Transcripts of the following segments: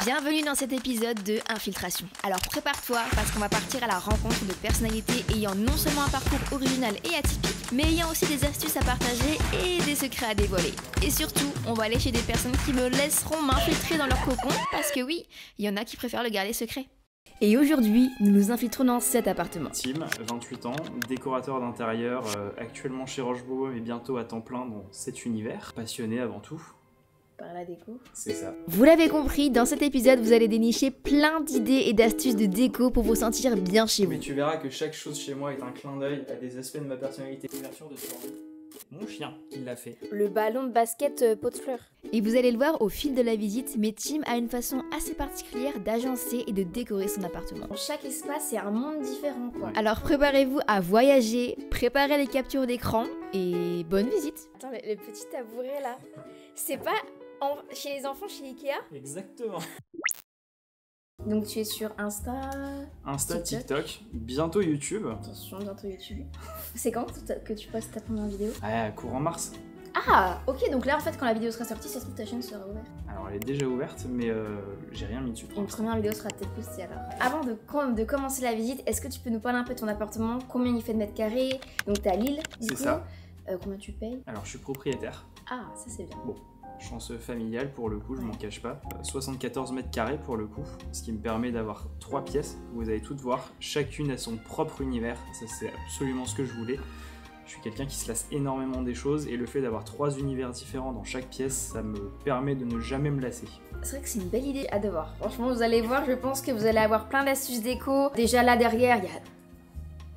Bienvenue dans cet épisode de Infiltration. Alors prépare-toi parce qu'on va partir à la rencontre de personnalités ayant non seulement un parcours original et atypique, mais ayant aussi des astuces à partager et des secrets à dévoiler. Et surtout, on va aller chez des personnes qui me laisseront m'infiltrer dans leur cocon parce que oui, il y en a qui préfèrent le garder secret. Et aujourd'hui, nous nous infiltrons dans cet appartement. Tim, 28 ans, décorateur d'intérieur, actuellement chez Rochebeau et bientôt à temps plein dans cet univers. Passionné avant tout. Par la déco. C'est ça. Vous l'avez compris, dans cet épisode, vous allez dénicher plein d'idées et d'astuces de déco pour vous sentir bien chez vous. Mais tu verras que chaque chose chez moi est un clin d'œil à des aspects de ma personnalité. Ouverture de survie. Mon chien, il l'a fait. Le ballon de basket pot de fleurs. Et vous allez le voir au fil de la visite, mais Tim a une façon assez particulière d'agencer et de décorer son appartement. Chaque espace est un monde différent, quoi. Alors préparez-vous à voyager, préparez les captures d'écran et bonne visite. Attends, le petit tabouret là, c'est pas chez les enfants chez Ikea? Exactement. Donc tu es sur Insta, TikTok, bientôt YouTube. Attention, bientôt YouTube. C'est quand que tu postes ta première vidéo? Ah, courant mars. Ah, ok, donc là en fait quand la vidéo sera sortie, ça se trouve ta chaîne sera ouverte. Alors elle est déjà ouverte, mais j'ai rien mis dessus. Une première vidéo sera peut-être postée alors. Avant de commencer la visite, est-ce que tu peux nous parler un peu de ton appartement? Combien il fait de mètres carrés? Donc t'es à Lille, du coup. C'est ça. Combien tu payes? Alors je suis propriétaire. Ah, ça c'est bien. Bon. Chance familiale pour le coup, je m'en cache pas. 74 mètres carrés pour le coup, ce qui me permet d'avoir 3 pièces. Vous allez toutes voir, chacune a son propre univers. Ça c'est absolument ce que je voulais. Je suis quelqu'un qui se lasse énormément des choses et le fait d'avoir 3 univers différents dans chaque pièce, ça me permet de ne jamais me lasser. C'est vrai que c'est une belle idée à devoir. Franchement, vous allez voir, je pense que vous allez avoir plein d'astuces déco. Déjà là derrière, il y a...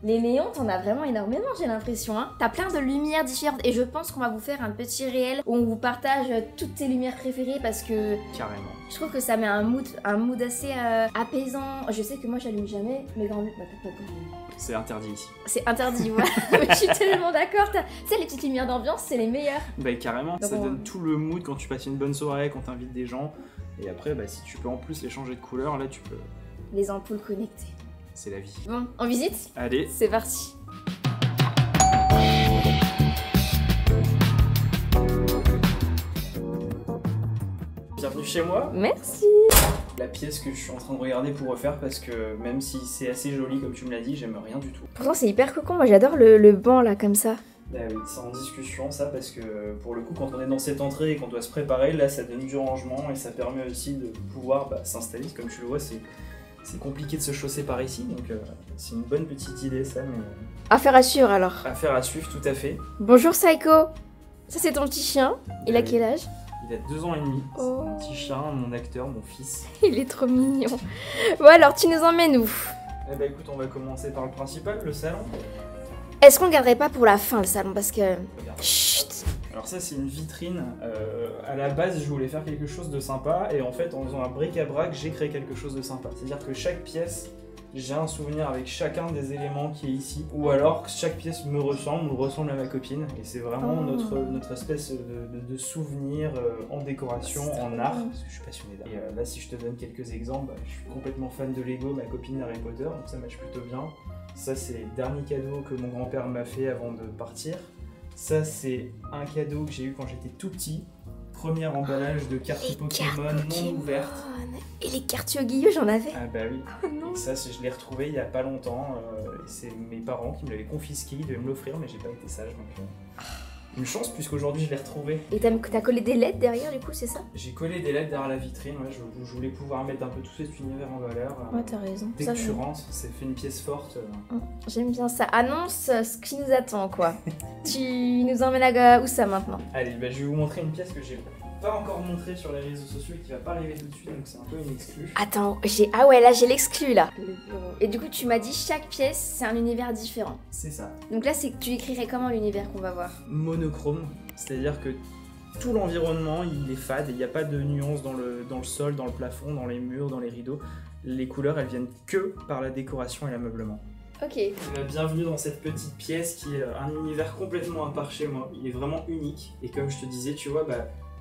Les néons, t'en as vraiment énormément, j'ai l'impression. Hein. T'as plein de lumières différentes et je pense qu'on va vous faire un petit réel où on vous partage toutes tes lumières préférées parce que... Carrément. Je trouve que ça met un mood assez apaisant. Je sais que moi, j'allume jamais mes grandes lumières. C'est interdit ici. C'est interdit, ouais. Je suis tellement d'accord. Tu sais, les petites lumières d'ambiance, c'est les meilleures. Bah carrément, donc ça donne tout le mood quand tu passes une bonne soirée, quand t'invites des gens. Et après, bah, si tu peux en plus les changer de couleur, là tu peux... Les ampoules connectées. C'est la vie. Bon, on visite? Allez. C'est parti. Bienvenue chez moi. Merci. La pièce que je suis en train de regarder pour refaire parce que même si c'est assez joli comme tu me l'as dit, j'aime rien du tout. Pourtant c'est hyper cocon, moi j'adore le banc là comme ça. Bah oui, c'est en discussion ça parce que pour le coup quand on est dans cette entrée et qu'on doit se préparer, là ça donne du rangement et ça permet aussi de pouvoir s'installer. Comme tu le vois, c'est compliqué de se chausser par ici, donc c'est une bonne petite idée ça, mais... Affaire à suivre alors. Affaire à suivre, tout à fait. Bonjour Psycho. Ça c'est ton petit chien, il a quel âge? Il a 2 ans et demi, c'est Oh. mon petit chien, mon acteur, mon fils. Il est trop mignon. Bon alors tu nous emmènes où? Eh bah écoute, on va commencer par le principal, le salon. Est-ce qu'on le garderait pas pour la fin le salon parce que... Regarde. Chut. Alors ça c'est une vitrine, à la base je voulais faire quelque chose de sympa et en fait en faisant un bric-à-brac j'ai créé quelque chose de sympa. C'est-à-dire que chaque pièce, j'ai un souvenir avec chacun des éléments qui est ici, ou alors chaque pièce me ressemble ou ressemble à ma copine et c'est vraiment notre espèce de souvenir en décoration, en art, parce que je suis passionné d'art. Et là si je te donne quelques exemples, je suis complètement fan de Lego, ma copine Harry Potter, donc ça match plutôt bien. Ça c'est les derniers cadeaux que mon grand-père m'a fait avant de partir. Ça, c'est un cadeau que j'ai eu quand j'étais tout petit. Premier emballage de cartes Pokémon non ouvertes. Et les cartes Yu-Gi-Oh, j'en avais. Ah bah oui. Oh non. Et ça, je l'ai retrouvé il y a pas longtemps. C'est mes parents qui me l'avaient confisqué. Ils devaient me l'offrir, mais j'ai pas été sage. Donc, une chance, puisqu'aujourd'hui, je l'ai retrouvé. Et t'as collé des lettres derrière, du coup, c'est ça? J'ai collé des lettres derrière la vitrine. Ouais, je voulais pouvoir mettre un peu tout cet univers en valeur. Ouais, t'as raison. Dès que tu rentres, ça fait une pièce forte. J'aime bien ça. Annonce ce qui nous attend, quoi. Tu nous emmènes à où ça maintenant? Allez, bah, je vais vous montrer une pièce que j'ai pas encore montrée sur les réseaux sociaux et qui va pas arriver tout de suite, donc c'est un peu une exclue. Attends, ah ouais, là j'ai l'exclu là. Et du coup, tu m'as dit chaque pièce, c'est un univers différent. C'est ça. Donc là, tu écrirais comment l'univers qu'on va voir? Monochrome, c'est-à-dire que tout l'environnement, il est fade et il n'y a pas de nuances dans le sol, dans le plafond, dans les murs, dans les rideaux. Les couleurs, elles viennent que par la décoration et l'ameublement. Ok. Bienvenue dans cette petite pièce qui est un univers complètement à part chez moi. Il est vraiment unique. Et comme je te disais, tu vois,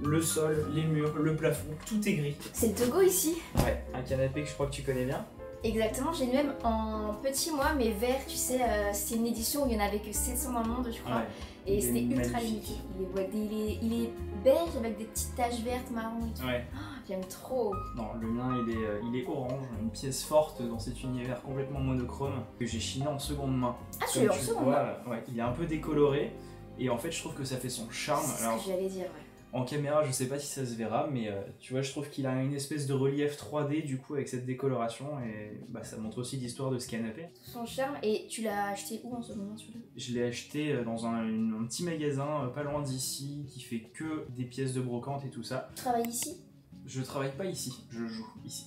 le sol, les murs, le plafond, tout est gris. C'est le Togo ici? Ouais, un canapé que je crois que tu connais bien. Exactement, j'ai même en petit moi, mais vert, tu sais, c'est une édition où il n'y en avait que 700 dans le monde, je crois. Ouais. Et Il c'était est ultra magnifique. limité. Il est beige avec des petites taches vertes, marron et tout. Ouais. J'aime trop. Non, le mien il est orange, une pièce forte dans cet univers complètement monochrome que j'ai chiné en seconde main. Ah, tu Comme l'as en tu seconde vois, main? ouais, il est un peu décoloré et en fait je trouve que ça fait son charme. C'est ce Alors, que j'allais dire, ouais. en caméra je sais pas si ça se verra, mais tu vois je trouve qu'il a une espèce de relief 3D du coup avec cette décoloration et bah, ça montre aussi l'histoire de ce canapé. Son charme, et tu l'as acheté où en seconde main celui-là? Je l'ai acheté dans un petit magasin pas loin d'ici qui fait que des pièces de brocante et tout ça. Tu travailles ici? Je travaille pas ici, je joue ici.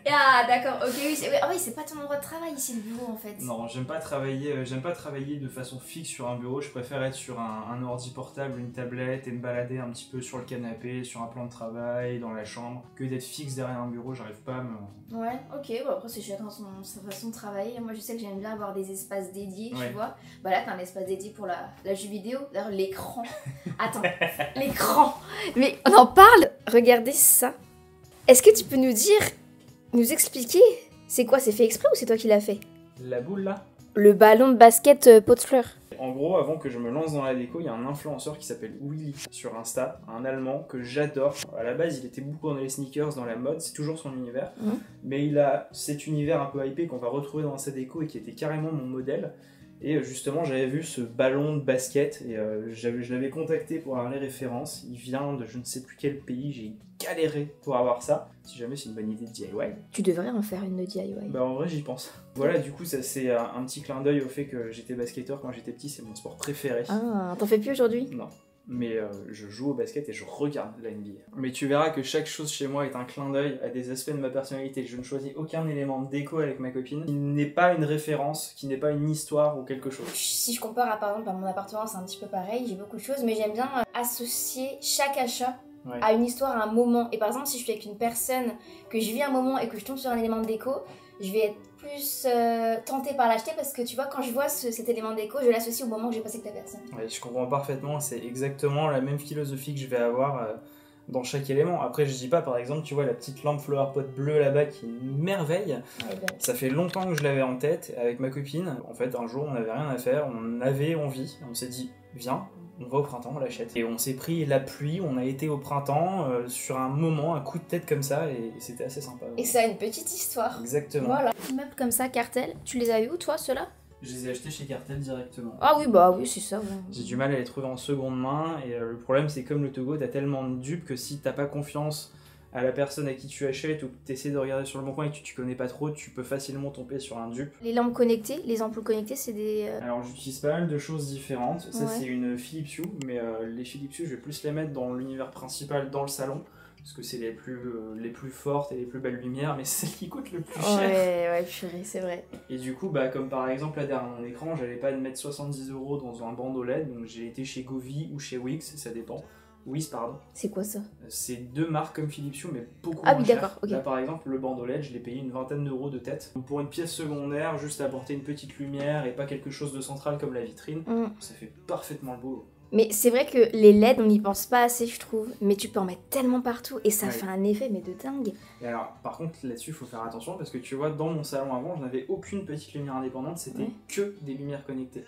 Ah d'accord, ok, oui, ah oui, c'est pas ton endroit de travail ici, le bureau en fait. Non, j'aime pas travailler de façon fixe sur un bureau, je préfère être sur un ordi portable, une tablette et me balader un petit peu sur le canapé, sur un plan de travail, dans la chambre, que d'être fixe derrière un bureau, j'arrive pas à me... Ouais, ok, bon après c'est chacun sa façon de travailler. Moi je sais que j'aime bien avoir des espaces dédiés, Ouais. tu vois. Bah là t'as un espace dédié pour la jeu vidéo, d'ailleurs l'écran. Attends, l'écran. Mais on en parle. Regardez ça. Est-ce que tu peux nous expliquer, c'est quoi, c'est fait exprès ou c'est toi qui l'as fait? La boule là? Le ballon de basket pot de fleurs. En gros, avant que je me lance dans la déco, il y a un influenceur qui s'appelle Willy sur Insta, un Allemand que j'adore. À la base, il était beaucoup dans les sneakers, dans la mode, c'est toujours son univers. Mais il a cet univers un peu hypé qu'on va retrouver dans sa déco et qui était carrément mon modèle. Et justement, j'avais vu ce ballon de basket et je l'avais contacté pour avoir les références. Il vient de je ne sais plus quel pays, j'ai galéré pour avoir ça. Si jamais c'est une bonne idée de DIY. Tu devrais en faire une de DIY. Bah en vrai j'y pense. Voilà, du coup ça c'est un petit clin d'œil au fait que j'étais basketteur quand j'étais petit, c'est mon sport préféré. Ah, t'en fais plus aujourd'hui? Non. Mais je joue au basket et je regarde la NBA. Mais tu verras que chaque chose chez moi est un clin d'œil à des aspects de ma personnalité. Je ne choisis aucun élément de déco avec ma copine qui n'est pas une référence, qui n'est pas une histoire ou quelque chose. Si je compare à, par exemple, à mon appartement, c'est un petit peu pareil, j'ai beaucoup de choses, mais j'aime bien associer chaque achat Ouais. à une histoire, à un moment. Et par exemple, si je suis avec une personne, que je vis un moment et que je tombe sur un élément de déco, je vais être plus tentée par l'acheter parce que tu vois, quand je vois cet élément de déco, je l'associe au moment que j'ai passé avec la personne. Ouais, je comprends parfaitement, c'est exactement la même philosophie que je vais avoir dans chaque élément. Après, je dis pas, par exemple, tu vois la petite lampe flower pot bleue là-bas qui est une merveille. Ouais, ben, Ça fait longtemps que je l'avais en tête avec ma copine. En fait, un jour, on n'avait rien à faire, on avait envie, on s'est dit, viens, on va au printemps, on l'achète. Et on s'est pris la pluie, on a été au printemps sur un moment, un coup de tête comme ça, et c'était assez sympa. et ça a une petite histoire. Exactement. Voilà. Immeubles comme ça, cartel, tu les as eu où toi, ceux-là? Je les ai achetés chez Cartel directement. Ah oui, bah oui, c'est ça. Ouais. J'ai du mal à les trouver en seconde main, et le problème c'est comme le Togo, t'as tellement de dupes que si t'as pas confiance à la personne à qui tu achètes ou que tu essaies de regarder sur le bon coin et que tu connais pas trop, tu peux facilement tomber sur un dupe. Les lampes connectées, les ampoules connectées, c'est des... Alors j'utilise pas mal de choses différentes. Ça Ouais. c'est une Philips Hue, mais les Philips Hue je vais plus les mettre dans l'univers principal, dans le salon, parce que c'est les plus fortes et les plus belles lumières, mais c'est celles qui coûtent le plus cher. Ouais, purée, c'est vrai. Et du coup, bah, comme par exemple là derrière mon écran, j'allais pas mettre 70 € dans un bandeau LED, donc j'ai été chez Govee ou chez Wix, ça dépend. Wiz, pardon. C'est quoi ça? C'est deux marques comme Philips Hue, mais beaucoup Ah moins oui, cher. d'accord, ok. Là, par exemple, le bandeau LED, je l'ai payé une vingtaine d'euros de tête. Donc, pour une pièce secondaire, juste apporter une petite lumière et pas quelque chose de central comme la vitrine, ça fait parfaitement le boulot. Mais c'est vrai que les LED, on n'y pense pas assez, je trouve. Mais tu peux en mettre tellement partout et ça Ouais. fait un effet, mais de dingue. Et alors, par contre, là-dessus, il faut faire attention parce que tu vois, dans mon salon avant, je n'avais aucune petite lumière indépendante, c'était Ouais. que des lumières connectées.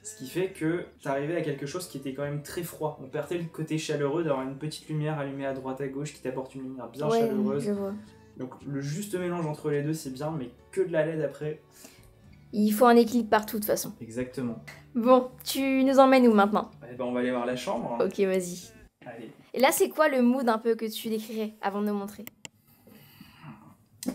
Ce qui fait que t'arrivais à quelque chose qui était quand même très froid. On perdait le côté chaleureux d'avoir une petite lumière allumée à droite à gauche qui t'apporte une lumière bien Ouais, chaleureuse. je vois. Donc le juste mélange entre les deux, c'est bien, mais que de la LED après. Il faut un équilibre partout, de toute façon. Exactement. Bon, tu nous emmènes où maintenant? Eh ben, on va aller voir la chambre. Ok, vas-y. Allez. Et là, c'est quoi le mood un peu que tu décrirais avant de nous montrer?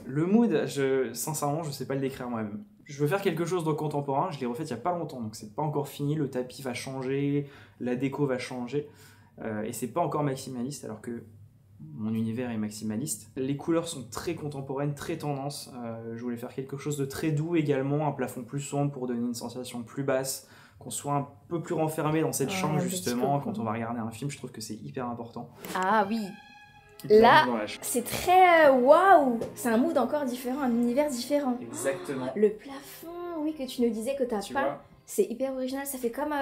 Le mood, sincèrement, je sais pas le décrire moi-même. Je veux faire quelque chose de contemporain, je l'ai refait il y a pas longtemps, donc c'est pas encore fini, le tapis va changer, la déco va changer, et c'est pas encore maximaliste, alors que mon univers est maximaliste. Les couleurs sont très contemporaines, très tendance, je voulais faire quelque chose de très doux également, un plafond plus sombre pour donner une sensation plus basse, qu'on soit un peu plus renfermé dans cette Ouais, chambre un petit justement, peu. quand on va regarder un film, je trouve que c'est hyper important. Ah oui, Hyper Là- dans la chambre. c'est très... Waouh! C'est un mood encore différent, un univers différent. Exactement. Le plafond, oui, que tu nous disais que t'as Tu pas, vois, c'est hyper original, ça fait comme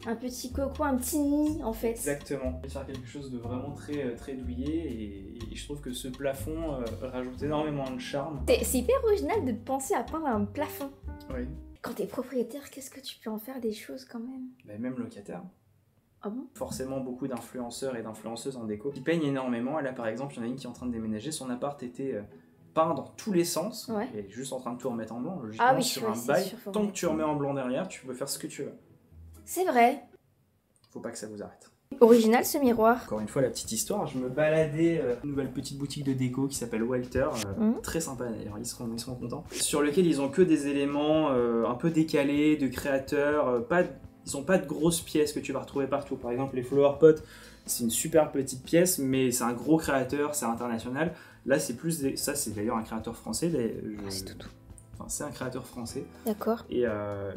Un petit coco, un petit nid en fait. Exactement. Faire quelque chose de vraiment très douillet et je trouve que ce plafond rajoute énormément de charme. C'est hyper original de penser à peindre un plafond. Oui. Quand t'es propriétaire, qu'est-ce que tu peux en faire des choses quand même? Mais même locataire. Ah bon? Forcément beaucoup d'influenceurs et d'influenceuses en déco qui peignent énormément. Et là par exemple, il y en a une qui est en train de déménager, son appart était peint dans tous les sens. Ouais. Elle est juste en train de tout remettre en blanc. Ah oui, sur un bail, sûr, tant que tu remets en blanc derrière, tu peux faire ce que tu veux. C'est vrai. Faut pas que ça vous arrête. Original ce miroir. Encore une fois, la petite histoire, je me baladais une nouvelle petite boutique de déco qui s'appelle Walter, très sympa d'ailleurs, ils seront contents, sur lequel ils ont que des éléments un peu décalés, de créateurs, ils ont pas de grosses pièces que tu vas retrouver partout. Par exemple, les Flower Pot, c'est une super petite pièce, mais c'est un gros créateur, c'est international. Là, c'est plus ça, c'est d'ailleurs un créateur français. C'est tout. Enfin, c'est un créateur français. D'accord. Et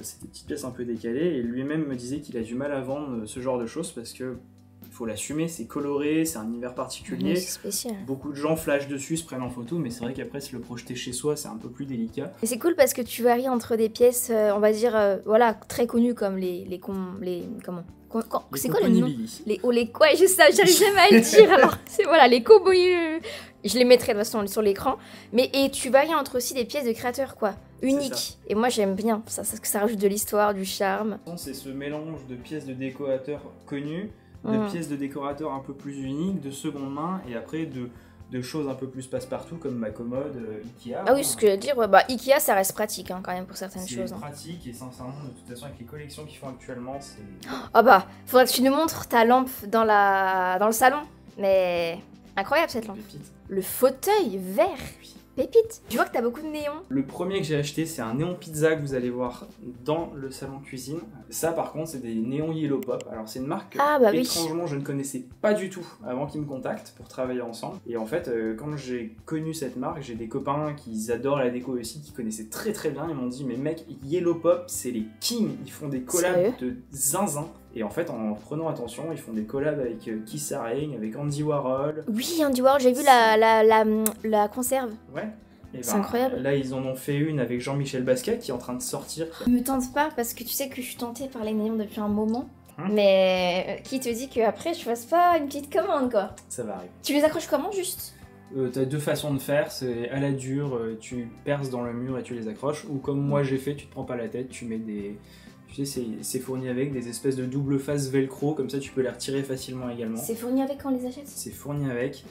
c'est des petites pièces un peu décalées. Et lui-même me disait qu'il a du mal à vendre ce genre de choses parce que il faut l'assumer, c'est coloré, c'est un univers particulier. Oui, c'est spécial. Beaucoup de gens flashent dessus, se prennent en photo, mais c'est vrai qu'après, se le projeter chez soi, c'est un peu plus délicat. Et c'est cool parce que tu varies entre des pièces, on va dire, voilà, très connues comme comment c'est quoi le nom? Ouais, je sais, j'arrive jamais à le dire. Alors, c'est voilà, les cowboys. Je les mettrai de toute façon sur l'écran. Et tu varies entre aussi des pièces de créateurs, quoi, uniques. Et moi, j'aime bien ça, parce que ça rajoute de l'histoire, du charme. C'est ce mélange de pièces de décorateurs connus, de pièces de décorateurs un peu plus uniques, de seconde main, et après de choses un peu plus passe-partout comme ma commode Ikea. Ah oui, ce que je veux dire, ouais, bah Ikea ça reste pratique quand même pour certaines choses. C'est pratique et sincèrement, de toute façon, avec les collections qu'ils font actuellement, c'est. Ah bah, faudrait que tu nous montres ta lampe dans le salon. Mais incroyable cette lampe. Pépite. Le fauteuil vert. Pépite. Tu vois que t'as beaucoup de néons. Le premier que j'ai acheté, c'est un néon pizza que vous allez voir dans le salon cuisine. Ça, par contre, c'est des néons Yellow Pop. Alors, c'est une marque que, étrangement, je ne connaissais pas du tout avant qu'ils me contactent pour travailler ensemble. Et en fait, quand j'ai connu cette marque, j'ai des copains qui adorent la déco aussi, qui connaissaient très bien. Ils m'ont dit, mais mec, Yellow Pop, c'est les kings. Ils font des collabs de zinzin. Et en fait, en prenant attention, ils font des collabs avec Kiss Haring, avec Andy Warhol. Oui, Andy Warhol, j'ai vu la conserve. Ouais. C'est incroyable. Là, ils en ont fait une avec Jean-Michel Basquiat qui est en train de sortir. Me tente pas parce que tu sais que je suis tentée par les néons depuis un moment. Mais qui te dit qu'après je fasse pas une petite commande quoi? Ça va arriver. Tu les accroches comment juste? T'as deux façons de faire, c'est à la dure, tu perces dans le mur et tu les accroches, ou comme moi j'ai fait, tu te prends pas la tête, tu mets des... Tu sais, c'est fourni avec des espèces de double face velcro, comme ça tu peux les retirer facilement également. C'est fourni avec quand on les achète? C'est fourni avec.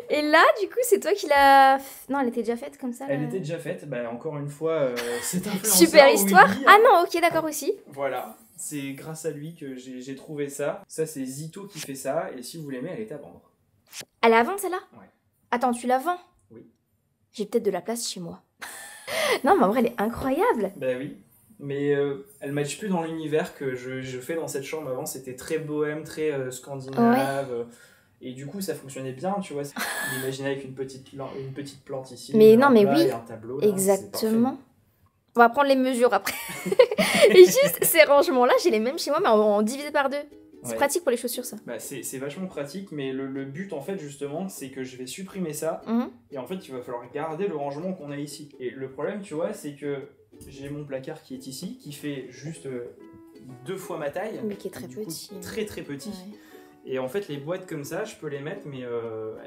Et là, du coup, c'est toi qui l'as... Non, elle était déjà faite comme ça? Elle était déjà faite, bah encore une fois, c'est influenceur. Super histoire. Ah non, ok, d'accord aussi. Voilà, c'est grâce à lui que j'ai trouvé ça. Ça, c'est Zito qui fait ça, et si vous l'aimez, elle est à vendre. Elle est à vendre celle-là? Ouais. Attends, tu la vends? Oui. J'ai peut-être de la place chez moi. Non, mais en vrai, elle est incroyable. Bah oui. Mais elle ne matche plus dans l'univers que je fais dans cette chambre. Avant, c'était très bohème, très scandinave. Ouais. Et du coup, ça fonctionnait bien, tu vois. Imaginez avec une petite plante ici. Mais non, mais oui. Et un tableau, là, exactement. On va prendre les mesures après. Et juste, ces rangements-là, j'ai les mêmes chez moi, mais en divisé par deux. C'est pratique pour les chaussures, ça. Bah, c'est vachement pratique, mais le but, en fait, justement, c'est que je vais supprimer ça. Et en fait, il va falloir garder le rangement qu'on a ici. Et le problème, tu vois, c'est que j'ai mon placard qui est ici, qui fait juste 2 fois ma taille. Mais qui est très petit. Très petit. Ouais. Et en fait, les boîtes comme ça, je peux les mettre, mais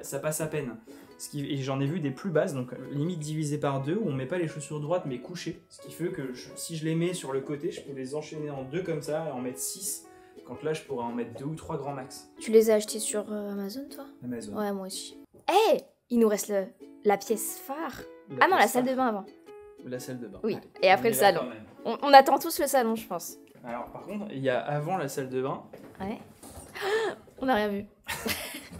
ça passe à peine. Et j'en ai vu des plus basses, donc limite divisées par 2, où on met pas les chaussures droites, mais couchées. Ce qui fait que si je les mets sur le côté, je peux les enchaîner en 2 comme ça, et en mettre 6. Quand là, je pourrais en mettre 2 ou 3 grands max. Tu les as achetés sur Amazon, toi? Amazon. Ouais, moi aussi. Hé, il nous reste la pièce phare. La salle de bain avant. La salle de bain. Oui, allez. Et après le salon. On attend tous le salon, je pense. Alors, par contre, il y a avant la salle de bain. Ouais. On n'a rien vu.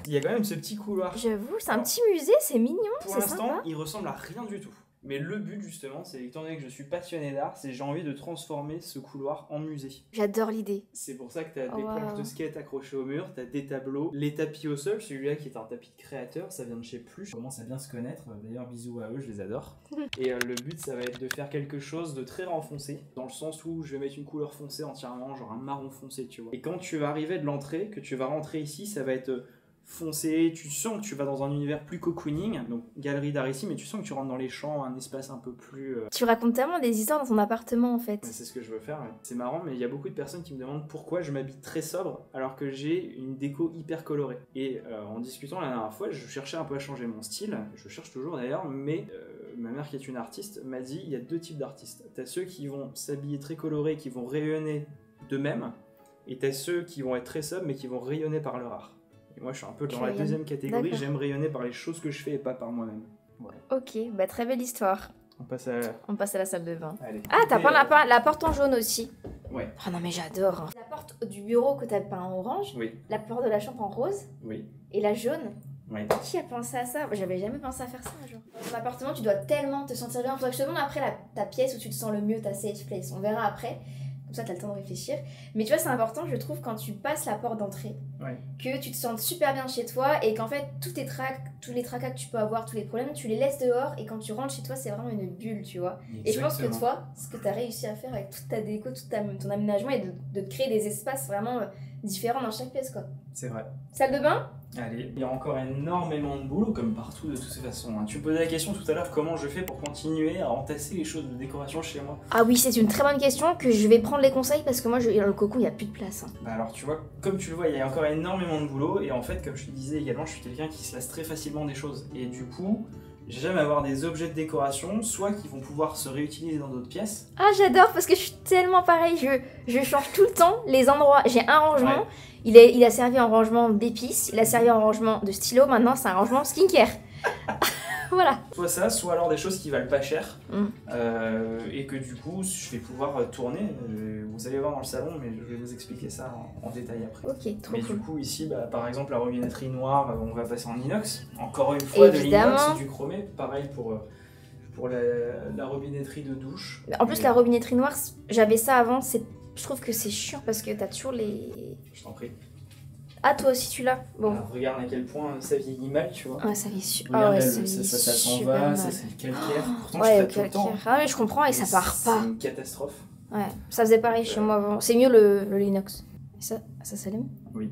Il y a quand même ce petit couloir. J'avoue, c'est un petit musée, c'est mignon. Pour l'instant, il ressemble à rien du tout. Mais le but, justement, c'est, étant donné que je suis passionné d'art, c'est j'ai envie de transformer ce couloir en musée. J'adore l'idée. C'est pour ça que tu as des planches de skate accrochées au mur, tu as des tableaux, les tapis au sol, celui-là qui est un tapis de créateur, ça vient de chez Pluche. On commence à bien se connaître, d'ailleurs bisous à eux, je les adore. Et le but, ça va être de faire quelque chose de très renfoncé, dans le sens où je vais mettre une couleur foncée entièrement, genre un marron foncé, tu vois. Et quand tu vas arriver de l'entrée, que tu vas rentrer ici, ça va être foncé, tu sens que tu vas dans un univers plus cocooning, donc galerie d'art ici, mais tu sens que tu rentres dans les champs, un espace un peu plus... Tu racontes tellement des histoires dans ton appartement en fait. C'est ce que je veux faire, ouais. C'est marrant, mais il y a beaucoup de personnes qui me demandent pourquoi je m'habille très sobre alors que j'ai une déco hyper colorée. Et en discutant la dernière fois, je cherchais un peu à changer mon style, je cherche toujours d'ailleurs, mais ma mère qui est une artiste m'a dit il y a deux types d'artistes. T'as ceux qui vont s'habiller très colorés, qui vont rayonner d'eux-mêmes, et t'as ceux qui vont être très sobres mais qui vont rayonner par leur art. Et moi je suis un peu dans la deuxième catégorie, j'aime rayonner par les choses que je fais et pas par moi-même. Voilà. Ok, bah très belle histoire. On passe à la salle de bain. Allez. Ah, t'as peint la porte en jaune aussi. Ouais. Oh non mais j'adore. La porte du bureau que t'as peint en orange. Oui. La porte de la chambre en rose. Oui. Et la jaune. Oui. Qui a pensé à ça? J'avais jamais pensé à faire ça un jour. Dans ton appartement, tu dois tellement te sentir bien. Faudrait que je te demande après ta pièce où tu te sens le mieux, ta safe place. On verra après. Comme ça, t'as le temps de réfléchir. Mais tu vois, c'est important, je trouve, quand tu passes la porte d'entrée, que tu te sentes super bien chez toi et qu'en fait, tous les tracas que tu peux avoir, tous les problèmes, tu les laisses dehors et quand tu rentres chez toi, c'est vraiment une bulle, tu vois. Exactement. Et je pense que toi, ce que t'as réussi à faire avec toute ta déco, ton aménagement et de créer des espaces vraiment différents dans chaque pièce, quoi. C'est vrai. Salle de bain? Allez, il y a encore énormément de boulot, comme partout de toutes ces façons. Tu me posais la question tout à l'heure, comment je fais pour continuer à entasser les choses de décoration chez moi? Ah oui, c'est une très bonne question que je vais prendre les conseils parce que moi, dans le cocon, il n'y a plus de place. Hein. Bah alors tu vois, comme tu le vois, il y a encore énormément de boulot et en fait, comme je te disais également, je suis quelqu'un qui se lasse très facilement des choses. Et du coup, j'aime avoir des objets de décoration, soit qui vont pouvoir se réutiliser dans d'autres pièces. Ah j'adore parce que je suis tellement pareil, je change tout le temps les endroits. J'ai un rangement, il a servi en rangement d'épices, il a servi en rangement de stylo, maintenant c'est un rangement skincare. Voilà. Soit ça, soit alors des choses qui valent pas cher et que du coup je vais pouvoir tourner. Vous allez voir dans le salon, mais je vais vous expliquer ça en détail après. Ok, trop mais cool. Du coup ici, par exemple la robinetterie noire, on va passer en inox. Encore une fois de l'inox et du chromé. Pareil pour la robinetterie de douche. En plus la robinetterie noire, j'avais ça avant. Je trouve que c'est chiant parce que t'as toujours les... Je t'en prie. Ah, toi aussi tu l'as. Bon. Alors, regarde à quel point ça vieillit mal, tu vois. Ah, ça vieillit super. Ça s'en va, ça c'est le calcaire. Pourtant, ouais, je fais tout le temps. Ah, mais je comprends et ça part pas. C'est une catastrophe. Ouais, ça faisait pareil chez moi avant. C'est mieux le l'inox. Ça s'allume? Oui.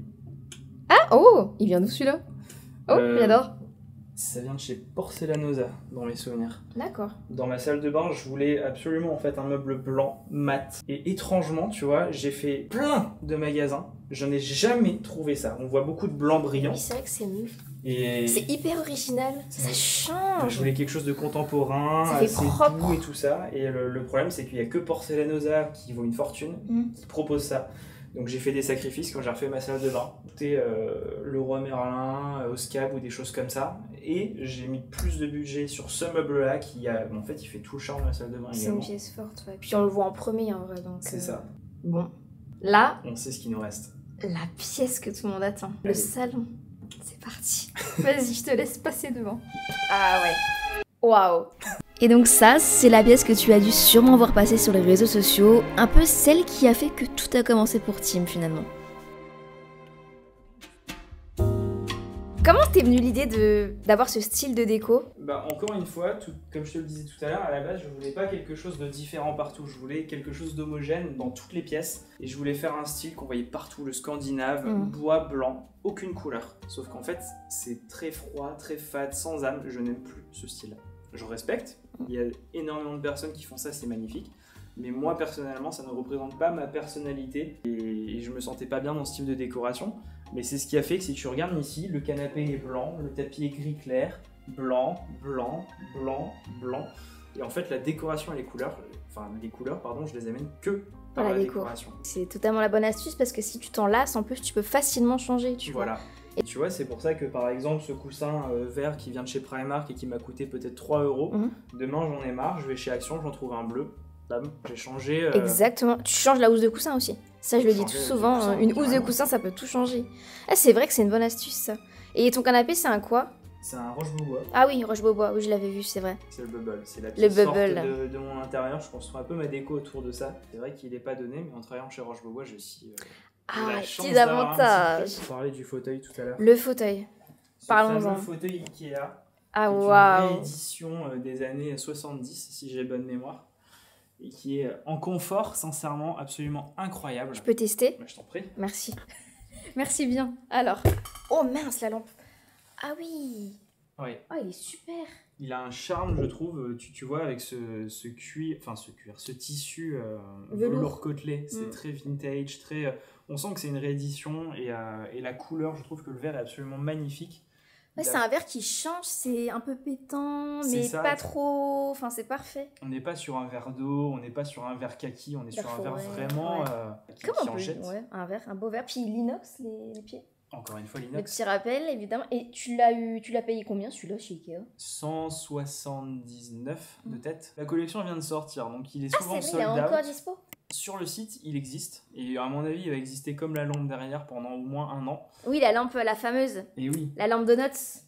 Ah, oh, il vient d'où celui-là? Oh, j'adore. Ça vient de chez Porcelanosa, dans mes souvenirs. D'accord. Dans ma salle de bain, je voulais absolument en fait un meuble blanc, mat. Et étrangement, tu vois, j'ai fait plein de magasins. Je n'ai jamais trouvé ça. On voit beaucoup de blanc brillant. Oui, c'est vrai que c'est mieux. Et c'est hyper original. Ça change. Je voulais quelque chose de contemporain, assez doux et tout ça. Et le problème, c'est qu'il n'y a que Porcelanosa qui vaut une fortune, qui propose ça. Donc j'ai fait des sacrifices quand j'ai refait ma salle de bain. C'était le Roi Merlin, Oscab ou des choses comme ça. Et j'ai mis plus de budget sur ce meuble-là qui a... en fait, il fait tout le charme de la salle de bain également. C'est une pièce forte, ouais. Puis on le voit en premier en vrai. C'est ça. Bon. Là... On sait ce qu'il nous reste. La pièce que tout le monde attend. Allez. Le salon. C'est parti. Vas-y, je te laisse passer devant. Ah ouais. Waouh. Et donc ça, c'est la pièce que tu as dû sûrement voir passer sur les réseaux sociaux, un peu celle qui a fait que tout a commencé pour Tim finalement. Comment t'es venue l'idée d'avoir ce style de déco? Encore une fois, comme je te le disais tout à l'heure, à la base je voulais pas quelque chose de différent partout, je voulais quelque chose d'homogène dans toutes les pièces et je voulais faire un style qu'on voyait partout, le scandinave, bois blanc, aucune couleur. Sauf qu'en fait c'est très froid, très fade, sans âme, je n'aime plus ce style. Je respecte, il y a énormément de personnes qui font ça, c'est magnifique. Mais moi personnellement, ça ne représente pas ma personnalité et je me sentais pas bien dans ce type de décoration. Mais c'est ce qui a fait que si tu regardes ici, le canapé est blanc, le tapis est gris clair, blanc, blanc, blanc, blanc. Et en fait, la décoration et les couleurs, je les amène que par la décoration. C'est totalement la bonne astuce parce que si tu t'en lasses, en plus, tu peux facilement changer, tu vois. Et tu vois, c'est pour ça que par exemple, ce coussin vert qui vient de chez Primark et qui m'a coûté peut-être 3 €, demain j'en ai marre, je vais chez Action, j'en trouve un bleu. J'ai changé. Exactement. Tu changes la housse de coussin aussi. Ça, je le dis tout souvent. Une housse de coussin, ça peut tout changer. Ah, c'est vrai que c'est une bonne astuce, ça. Et ton canapé, c'est un quoi? C'est un Roche-Beaubois. Ah oui, Roche-Beaubois. Oui, je l'avais vu, c'est vrai. C'est le bubble. C'est la petite sorte de mon intérieur. Je construis un peu ma déco autour de ça. C'est vrai qu'il n'est pas donné, mais en travaillant chez Roche-Beaubois, j'ai aussi petit avantage. On parlait du fauteuil tout à l'heure. Le fauteuil. Parlons-en. Le fauteuil Ikea. Ah waouh. Une réédition des années 70, si j'ai bonne mémoire. Et qui est en confort, sincèrement, absolument incroyable. Je peux tester? Je t'en prie. Merci. Merci bien. Alors. Oh mince, la lampe. Ah oui. Ouais. Oh, il est super. Il a un charme, je trouve, tu vois, avec ce cuir, ce tissu velours côtelé. C'est très vintage, très. On sent que c'est une réédition et la couleur, je trouve que le verre est absolument magnifique. Ouais, c'est un verre qui change, c'est un peu pétant, mais ça, pas trop. Enfin, c'est parfait. On n'est pas sur un verre d'eau, on n'est pas sur un verre kaki, on est sur un verre vraiment qui en jette. Ouais, un beau verre. Puis l'inox, les pieds. Encore une fois, Le l'inox. petit rappel, évidemment. Et tu l'as payé combien celui-là chez Ikea? 179 de tête. La collection vient de sortir, donc il est souvent c'est vrai, sold out. il est encore dispo. Sur le site, il existe. Et à mon avis, il va exister comme la lampe derrière pendant au moins 1 an. Oui, la lampe, la fameuse. Et oui. La lampe Donuts.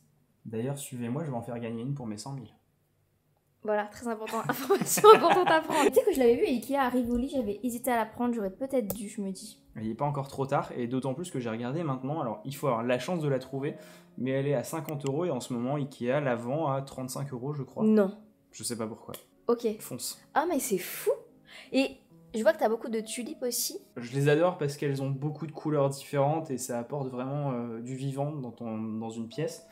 D'ailleurs, suivez-moi, je vais en faire gagner une pour mes 100 000. Voilà, très important. Information importante à prendre. Tu sais que je l'avais vu à Ikea à Rivoli, j'avais hésité à la prendre, j'aurais peut-être dû, je me dis. Il n'est pas encore trop tard, et d'autant plus que j'ai regardé maintenant. Alors, il faut avoir la chance de la trouver, mais elle est à 50 € et en ce moment, Ikea la vend à 35 €, je crois. Non. Je sais pas pourquoi. Ok. Fonce. Ah, mais c'est fou. Et je vois que t'as beaucoup de tulipes aussi. Je les adore parce qu'elles ont beaucoup de couleurs différentes et ça apporte vraiment du vivant dans une pièce.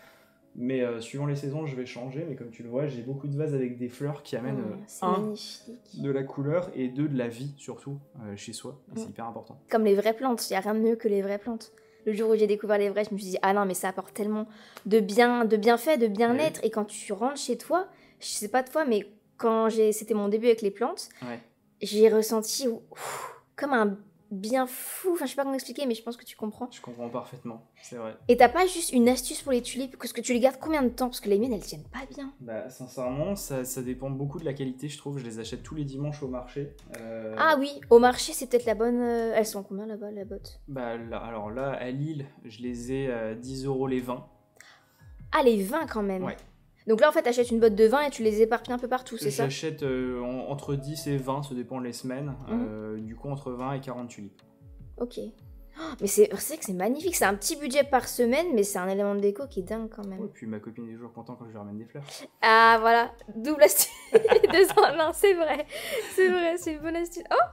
Mais suivant les saisons, je vais changer. Mais comme tu le vois, j'ai beaucoup de vases avec des fleurs qui amènent magnifique. De la couleur et de la vie surtout chez soi. Et c'est hyper important. Comme les vraies plantes, il n'y a rien de mieux que les vraies plantes. Le jour où j'ai découvert les vraies, je me suis dit, ah non, mais ça apporte tellement de bienfaits, de bien-être. Et quand tu rentres chez toi, je sais pas toi, mais quand c'était mon début avec les plantes, j'ai ressenti comme un bien fou. Enfin, je sais pas comment expliquer, mais je pense que tu comprends. Je comprends parfaitement, c'est vrai. Et t'as pas juste une astuce pour les tulipes, parce que tu les gardes combien de temps? Parce que les miennes, elles tiennent pas bien. Bah, sincèrement, ça dépend beaucoup de la qualité, je trouve. Je les achète tous les dimanches au marché. Ah oui, au marché, c'est peut-être la bonne... Elles sont combien là-bas, la botte? Bah, alors là, à Lille, je les ai à 10 € les 20. Ah, les 20 quand même. Ouais. Donc là, en fait, t'achètes une botte de 20 et tu les éparpilles un peu partout, c'est ça? J'achète entre 10 et 20, ça dépend les semaines. Du coup, entre 20 et 40 tulipes. Ok. Mais c'est que c'est magnifique, c'est un petit budget par semaine, mais c'est un élément de déco qui est dingue quand même. Et puis ma copine est toujours contente quand je lui ramène des fleurs. Ah voilà, double astuce. Non, c'est vrai, c'est une bonne astuce. Oh,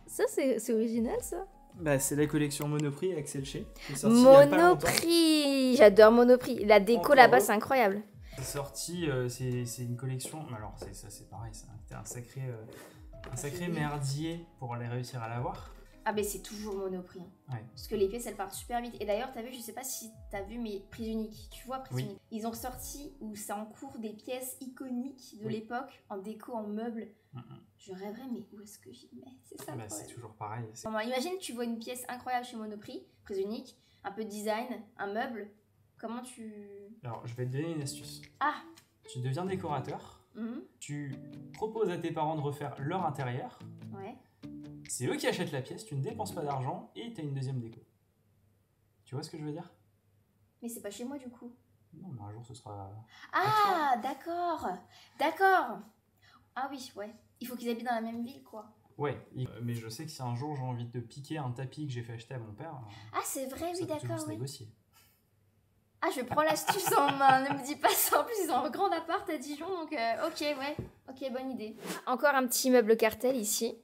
ça c'est original ça. Bah c'est la collection Monoprix Axel Shea. Monoprix, j'adore Monoprix. La déco là-bas c'est incroyable. C'est sorti, c'est une collection. Alors c'est pareil, c'était un sacré merdier pour aller réussir à l'avoir. Ah mais c'est toujours Monoprix. Ouais. Parce que les pièces elles partent super vite. Et d'ailleurs t'as vu, je sais pas si t'as vu mais Prise Unique, tu vois Prise Unique. Ils ont sorti où c'est en cours des pièces iconiques de l'époque, en déco, en meubles. Je rêverais mais où est-ce que j'y mets? C'est ça. C'est toujours pareil. Imagine tu vois une pièce incroyable chez Monoprix, Prise Unique, un peu de design, un meuble. Comment tu... Alors je vais te donner une astuce. Ah. Tu deviens décorateur. Tu proposes à tes parents de refaire leur intérieur. Ouais. C'est eux qui achètent la pièce, tu ne dépenses pas d'argent et tu as une deuxième déco. Tu vois ce que je veux dire? Mais c'est pas chez moi du coup. Non, mais un jour ce sera... Ah, d'accord. D'accord. Ah oui, ouais. Il faut qu'ils habitent dans la même ville, quoi. Ouais, mais je sais que si un jour j'ai envie de piquer un tapis que j'ai fait acheter à mon père... Ah, c'est vrai, oui, d'accord. Se négocier. Ah, je prends l'astuce en main, ne me dis pas ça. En plus, ils ont un grand appart à Dijon, donc ok, ouais. Ok, bonne idée. Encore un petit meuble cartel ici.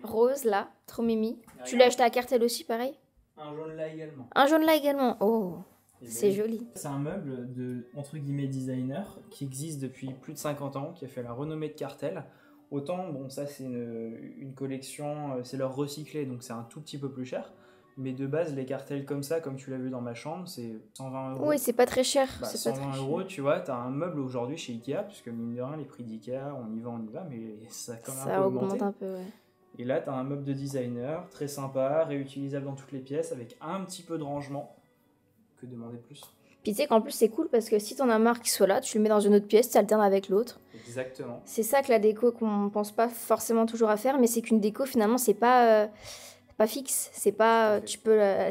Rose là, trop mimi. Tu l'as acheté à cartel aussi, pareil? Un jaune là également. Un jaune là également. Oh, c'est joli. C'est un meuble de, entre guillemets, designer qui existe depuis plus de 50 ans, qui a fait la renommée de cartel. Autant, bon, ça c'est une collection, c'est leur recyclé, donc c'est un tout petit peu plus cher. Mais de base, les cartels comme ça, comme tu l'as vu dans ma chambre, c'est 120 €. Oui, c'est pas très cher. Bah, 120 €, tu vois, t'as un meuble aujourd'hui chez Ikea, puisque mine de rien, les prix d'Ikea, on y va, mais ça a quand même un peu augmenté. Un peu, ouais. Et là, tu as un meuble de designer, très sympa, réutilisable dans toutes les pièces, avec un petit peu de rangement. Que demander plus? Puis tu sais qu'en plus, c'est cool parce que si t'en as marre qu'il soit là, tu le mets dans une autre pièce, tu alternes avec l'autre. Exactement. C'est ça que la déco qu'on pense pas forcément toujours à faire, mais c'est qu'une déco, finalement, c'est pas fixe. C'est pas,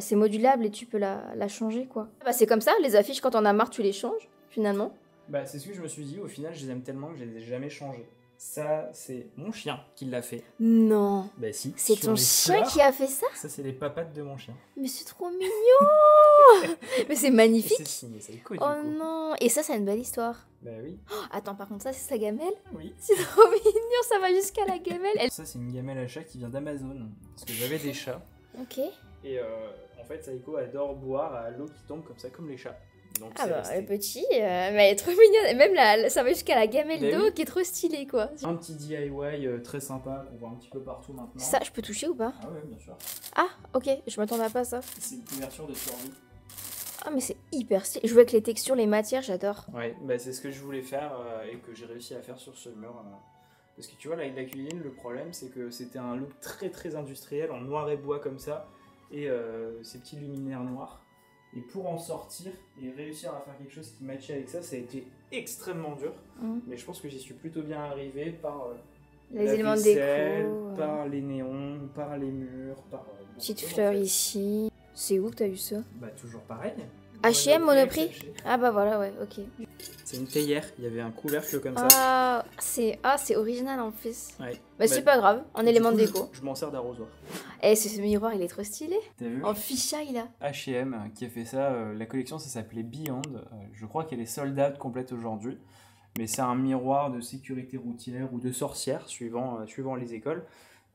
c'est modulable et tu peux la changer, quoi. Bah, c'est comme ça, les affiches, quand t'en as marre, tu les changes, finalement. Bah, c'est ce que je me suis dit, au final, je les aime tellement que je les ai jamais changées. Ça, c'est mon chien qui l'a fait. Non. Bah si. C'est ton chien qui a fait ça? Ça, c'est les papates de mon chien. Mais c'est trop mignon. Mais c'est magnifique. C'est signé, c'est cool. Oh non. Et ça, c'est une belle histoire. Bah oui. Oh, attends, par contre, ça, c'est sa gamelle? Oui. C'est trop mignon, ça va jusqu'à la gamelle. Ça, c'est une gamelle à chat qui vient d'Amazon. Parce que j'avais des chats. Ok. Et en fait, Saïko adore boire à l'eau qui tombe comme ça, comme les chats. Donc, Ah c'est bah, resté. le petit, mais elle est trop mignonne. Et même ça va jusqu'à la gamelle Mais d'eau oui. qui est trop stylée, quoi. Un petit DIY très sympa qu'on voit un petit peu partout maintenant. Ça, je peux toucher ou pas? Ah ouais, bien sûr. Ah, ok, je m'attendais pas à ça. C'est une couverture de survie. Ah, mais c'est hyper stylé. Je joue avec les textures, les matières, j'adore. Ouais, bah c'est ce que je voulais faire et que j'ai réussi à faire sur ce mur. Parce que tu vois, là, avec la cuisine, le problème, c'est que c'était un look très très industriel, en noir et bois comme ça, et ces petits luminaires noirs. Et pour en sortir et réussir à faire quelque chose qui matchait avec ça, ça a été extrêmement dur. Mais je pense que j'y suis plutôt bien arrivé par Les la éléments de vaisselle, déco. par les néons, par les murs, par... Petite beaucoup de fleur choses, en fait. ici. C'est où que t'as eu ça? Bah toujours pareil. H&M, Monoprix SFG. Ah bah voilà, ouais, ok. C'est une théière, il y avait un couvercle comme ça. Ah, c'est original en plus. Ouais. Bah c'est pas grave, en Du élément de coup, déco. Je m'en sers d'arrosoir. Eh, ce miroir, il est trop stylé. T'as vu En fichaille, là. H&M qui a fait ça, la collection ça s'appelait Beyond, je crois qu'elle est sold out complète aujourd'hui, mais c'est un miroir de sécurité routière ou de sorcière suivant les écoles,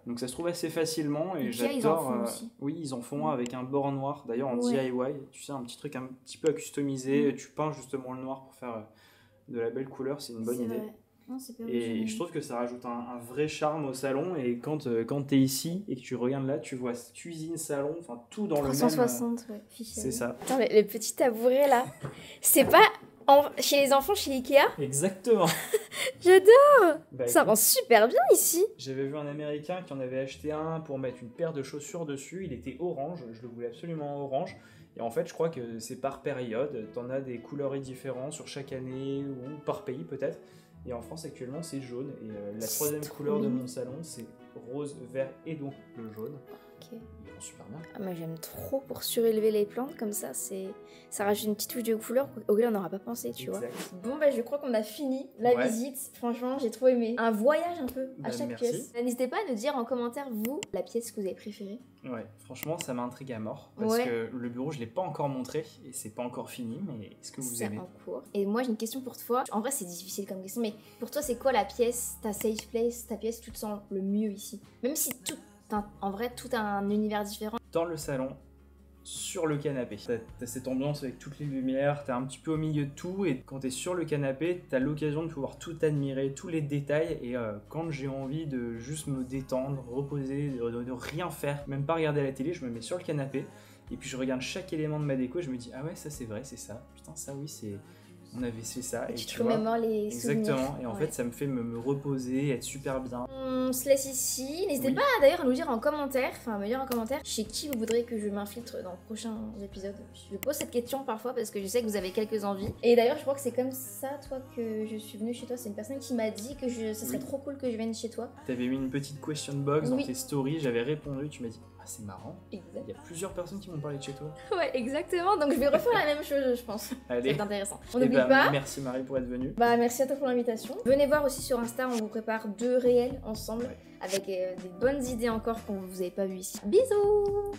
donc ça se trouve assez facilement et Ikea, ils en j'adore. font aussi. Oui, ils en font un avec un bord noir, d'ailleurs en Ouais. DIY, tu sais, un petit truc un petit peu à customiser, tu peins justement le noir pour faire de la belle couleur, c'est une bonne C'est idée. vrai. Non, c'est pas Et original. je trouve que ça rajoute un vrai charme au salon. Et quand tu es ici et que tu regardes là, tu vois cuisine, salon, enfin tout dans le même. 360, ouais. Fichaille. C'est ça. Attends, le petit tabouret, là. C'est pas chez les enfants, chez Ikea? Exactement. J'adore. Bah, Ça écoute, rend super bien ici. j'avais vu un Américain qui en avait acheté un pour mettre une paire de chaussures dessus. Il était orange. Je le voulais absolument orange. Et en fait, je crois que c'est par période. T'en as des couleurs différentes sur chaque année ou par pays peut-être. Et en France actuellement, c'est jaune. Et la C'est troisième trop couleur de mignon. mon salon, c'est rose, vert et donc le jaune. Ok. Ils vont super bien. Ah, moi j'aime trop pour surélever les plantes comme ça, ça rajoute une petite touche de couleur auquel on n'aura pas pensé, tu vois. Exact. Bon bah je crois qu'on a fini la Ouais. visite, franchement j'ai trop aimé. Un voyage un peu à Bah, chaque merci. pièce. N'hésitez pas à nous dire en commentaire vous la pièce que vous avez préférée. Ouais, franchement, ça m'intrigue à mort. Parce Ouais. que le bureau, je l'ai pas encore montré et c'est pas encore fini. Mais est-ce que vous C'est aimez? en cours. Et moi j'ai une question pour toi. En vrai c'est difficile comme question, mais pour toi c'est quoi la pièce, ta safe place, ta pièce où tu te sens le mieux ici? Même si en vrai tout a un univers différent. Dans le salon, sur le canapé. T'as cette ambiance avec toutes les lumières, t'es un petit peu au milieu de tout. Et quand t'es sur le canapé, t'as l'occasion de pouvoir tout admirer, tous les détails. Et quand j'ai envie de juste me détendre, reposer, de rien faire, même pas regarder la télé, je me mets sur le canapé. Et puis je regarde chaque élément de ma déco et je me dis, ah ouais, ça c'est vrai, c'est ça. Putain, ça oui, c'est... On avait fait ça. Et Tu te tu vois, remémores les souvenirs. exactement. Et en Ouais. fait, ça me fait me reposer, être super bien. On se laisse ici. N'hésitez Oui. pas d'ailleurs à nous dire en commentaire, enfin à me dire en commentaire chez qui vous voudrez que je m'infiltre dans les prochains épisodes. Je pose cette question parfois parce que je sais que vous avez quelques envies. Et d'ailleurs, je crois que c'est comme ça, toi, que je suis venue chez toi. C'est une personne qui m'a dit que ça serait Oui. trop cool que je vienne chez toi. T'avais mis une petite question box dans Oui. tes stories, j'avais répondu, tu m'as dit, ah c'est marrant. Exact. Il y a plusieurs personnes qui m'ont parlé de chez toi. Ouais, exactement. Donc je vais refaire la même chose, je pense. Ça va Allez. être intéressant. On Eh n'oublie ben, pas. merci Marie pour être venue. Bah merci à toi pour l'invitation. Venez voir aussi sur Insta, on vous prépare 2 réels ensemble Ouais. avec des bonnes idées encore qu'on vous avez pas vues ici. Bisous.